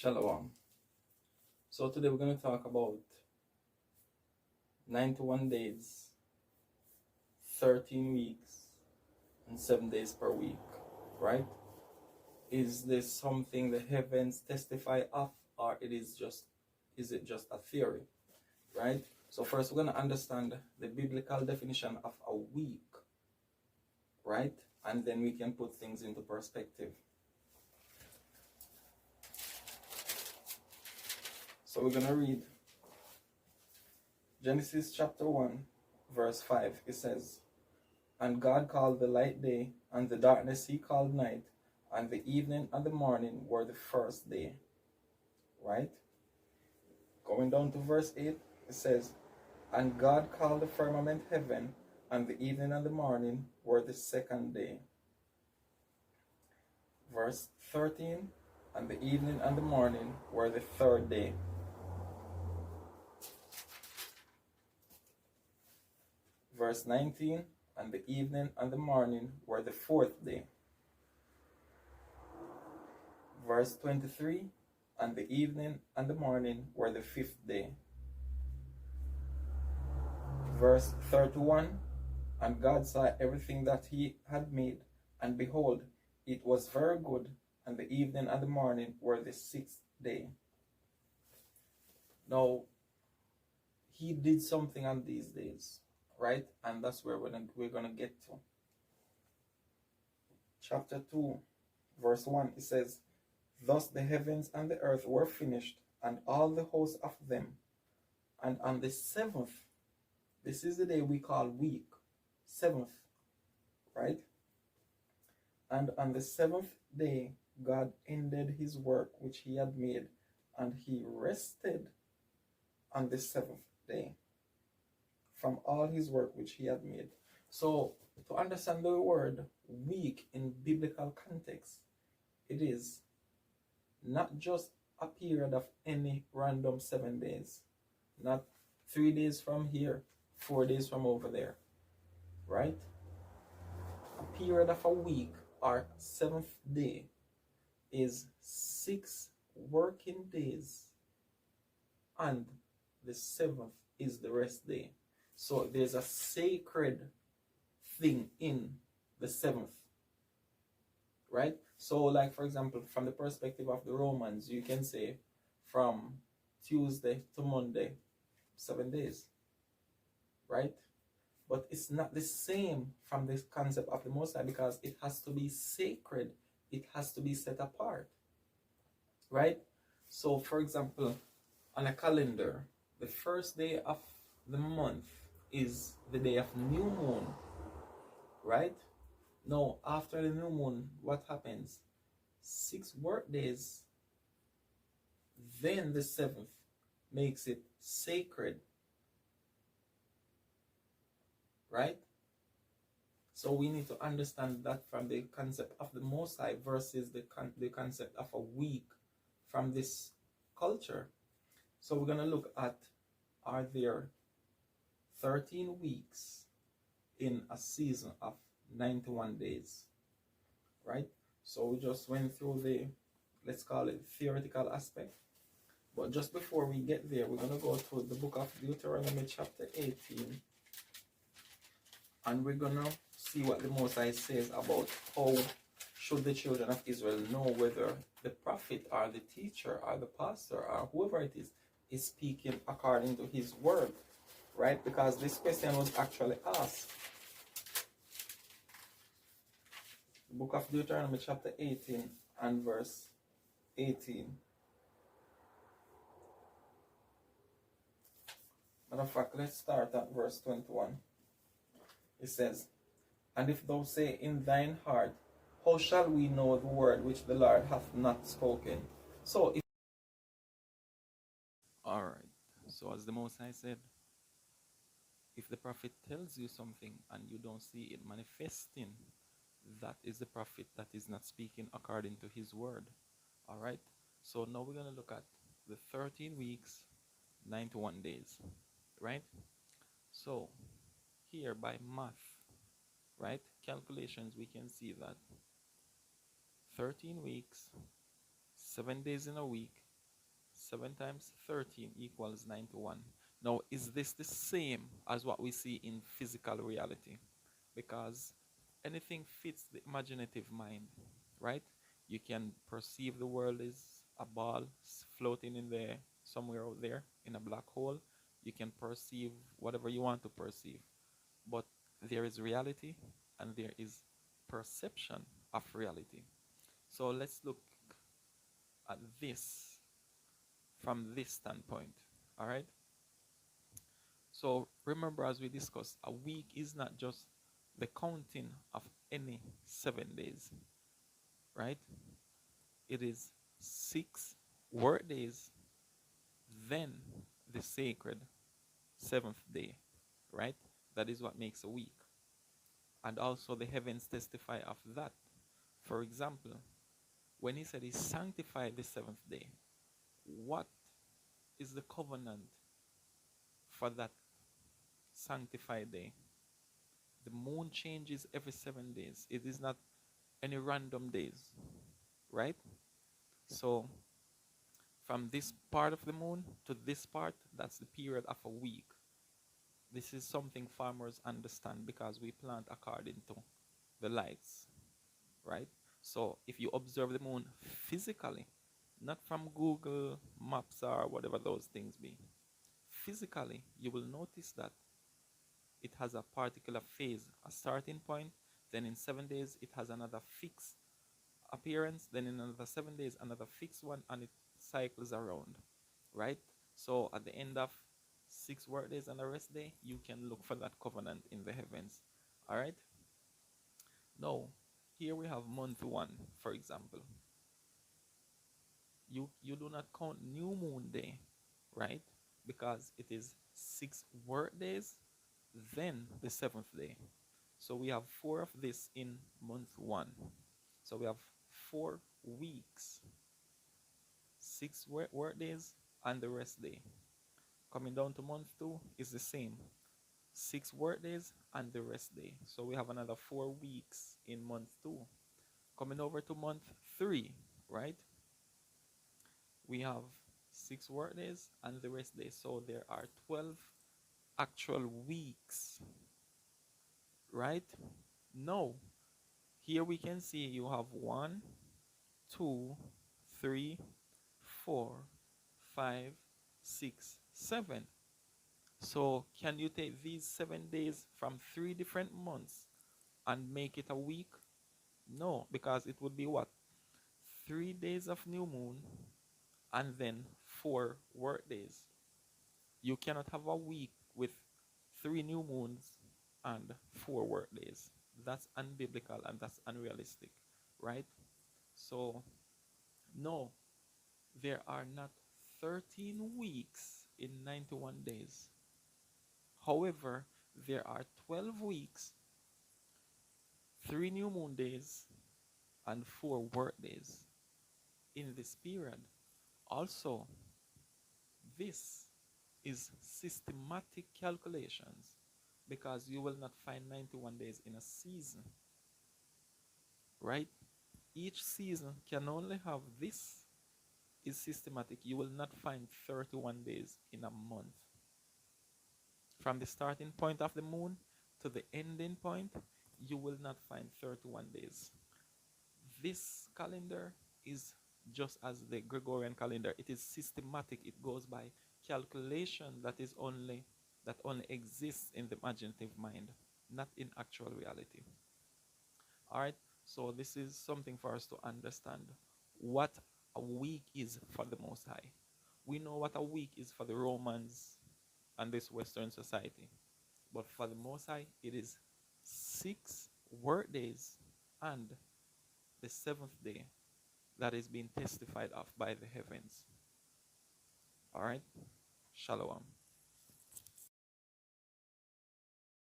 Shalom. So today we're going to talk about 91 days, 13 weeks, and 7 days per week, right? Is this something the heavens testify of, or is it just a theory, right? So first we're going to understand the biblical definition of a week, right? And then we can put things into perspective. So we're going to read Genesis chapter 1, verse 5. It says, "And God called the light day, and the darkness he called night, and the evening and the morning were the first day." Right? Going down to verse 8, it says, "And God called the firmament heaven, and the evening and the morning were the second day." Verse 13, "And the evening and the morning were the third day." Verse 19, "And the evening and the morning were the fourth day." Verse 23, "And the evening and the morning were the fifth day." Verse 31, "And God saw everything that he had made, and behold, it was very good, and the evening and the morning were the sixth day." Now, he did something on these days, right? And that's where we're gonna get to. Chapter 2, verse 1, it says, "Thus the heavens and the earth were finished, and all the hosts of them. And on the seventh," this is the day we call week, seventh, right? "And on the seventh day, God ended his work which he had made, and he rested on the seventh day from all his work which he had made." So, to understand the word week in biblical context, it is not just a period of any random 7 days, not 3 days from here, 4 days from over there, right? A period of a week or seventh day is 6 working days, and the seventh is the rest day. So there's a sacred thing in the seventh, right? So, like, for example, from the perspective of the Romans, you can say from Tuesday to Monday, 7 days, right? But it's not the same from this concept of the Most High, because it has to be sacred, it has to be set apart, right? So, for example, on a calendar, the first day of the month is the day of new moon, right? Now, after the new moon, what happens? 6 work days, then the seventh makes it sacred, right? So we need to understand that from the concept of the Most High versus the concept of a week from this culture. So we're going to look at, are there 13 weeks in a season of 91 days, right? So we just went through the, let's call it, theoretical aspect. But just before we get there, we're going to go to the book of Deuteronomy chapter 18. And we're going to see what the Most High says about how should the children of Israel know whether the prophet or the teacher or the pastor or whoever it is speaking according to his word, right? Because this question was actually asked. The book of Deuteronomy chapter 18 and verse 18. Matter of fact, let's start at verse 21. It says, "And if thou say in thine heart, how shall we know the word which the Lord hath not spoken?" So, alright, so as the Most High said, if the prophet tells you something and you don't see it manifesting, that is the prophet that is not speaking according to his word. Alright, so now we're going to look at the 13 weeks, 91 days, right? So, here by math, right, calculations, we can see that 13 weeks, 7 days in a week 7 times 13 equals 91. Now, is this the same as what we see in physical reality? Because anything fits the imaginative mind, right? You can perceive the world is a ball floating in there somewhere out there in a black hole. You can perceive whatever you want to perceive, but there is reality and there is perception of reality. So let's look at this from this standpoint. All right. So remember, as we discussed, a week is not just the counting of any 7 days, right? It is 6 work days, then the sacred seventh day, right? That is what makes a week. And also the heavens testify of that. For example, when he said he sanctified the seventh day, what is the covenant for that sanctified day? The moon changes every 7 days. It is not any random days, right? So from this part of the moon to this part, that's the period of a week. This is something farmers understand because we plant according to the lights, right? So if you observe the moon physically, not from Google Maps or whatever those things be, physically, you will notice that it has a particular phase, a starting point, then in 7 days it has another fixed appearance, then in another 7 days another fixed one, and it cycles around, right? So at the end of 6 work days and a rest day, you can look for that covenant in the heavens. All right. Now, here we have month one, for example. You do not count new moon day, right? Because it is 6 work days, then the seventh day. So we have 4 of this in month one. So we have 4 weeks, 6 work days, and the rest day. Coming down to month two is the same. 6 work days and the rest day. So we have another 4 weeks in month two. Coming over to month three, right? We have 6 work days and the rest day. So there are 12 actual weeks, right? Now, here we can see you have 1, 2, 3, 4, 5, 6, 7. So can you take these 7 days from 3 different months and make it a week? No, because it would be what? 3 days of new moon and then 4 work days. You cannot have a week with 3 new moons and 4 work days. That's unbiblical and that's unrealistic, right? So, no, there are not 13 weeks in 91 days. However, there are 12 weeks, 3 new moon days, and 4 work days in this period. Also, this is systematic calculations because you will not find 91 days in a season, right? Each season can only have this is systematic. You will not find 31 days in a month. From the starting point of the moon to the ending point, you will not find 31 days. This calendar is just as the Gregorian calendar. It is systematic. It goes by calculation that only exists in the imaginative mind, not in actual reality. All right. So this is something for us to understand what a week is for the Most High. We know what a week is for the Romans and this Western society, but for the Most High, it is 6 work days and the seventh day that is being testified of by the heavens. All right. Shalom.